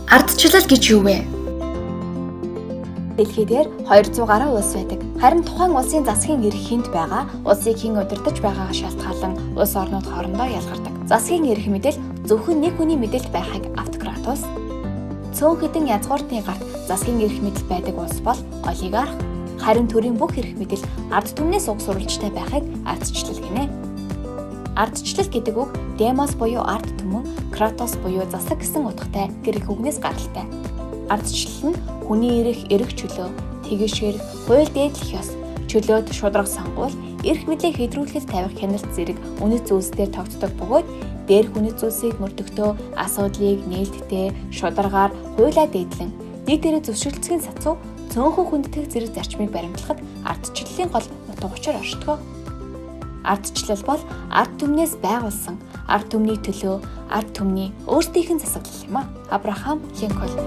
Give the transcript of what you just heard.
Ардчлал гэж юу вэ? Дэлхий дээр 200 гаруй улс байдаг. Харин тухайн улсын засгийн эрх хэнд байгаа, улсыг хэн удирдах байгаагаа шалтгаалan улс орнууд хоорондоо ялгардаг. Засгийн эрх мэдэл зөвхөн нэг хүний мэдэлд байхыг автократ улс, цөөн хэдэн язгууртны гарт засгийн эрх мэдэл байдаг улс бол олигарх, харин төрийн бүх эрх мэдэл ард түмнээс уг сурвалжтай байхыг ардчлал гинэ. Ардчлал гэдэг үг демос буюу ард түмэн, кратос буюу засаг гэсэн утгатай грек үгнээс гаралтай. Ардчлал нь хүний эрх чөлөө, тэгшэр, хууль дээдлэх ёс, чөлөөт шударга сонгуул, эрх мэдлийг хэдрүүлэхэд тавих хяналт зэрэг үнэт зүйлсээр тогтдог бөгөөд дээрх үнэт зүйлсийг мөрдөгтөө асуудлыг нээлттэй, шударгаар, хуулиа дээдлэн нийтээрээ зөвшөөрлцгийн сацуу цөөнхөн хүндэтгэх зэрэг зарчмыг баримтлахад ардчлалын гол утга учир оршдог. Ардчлал бол ард түмнээс байгуулсан, ард түмний төлөө, ард түмний өөрсдийнх нь засаглал юм а. Абрахам Линкольн.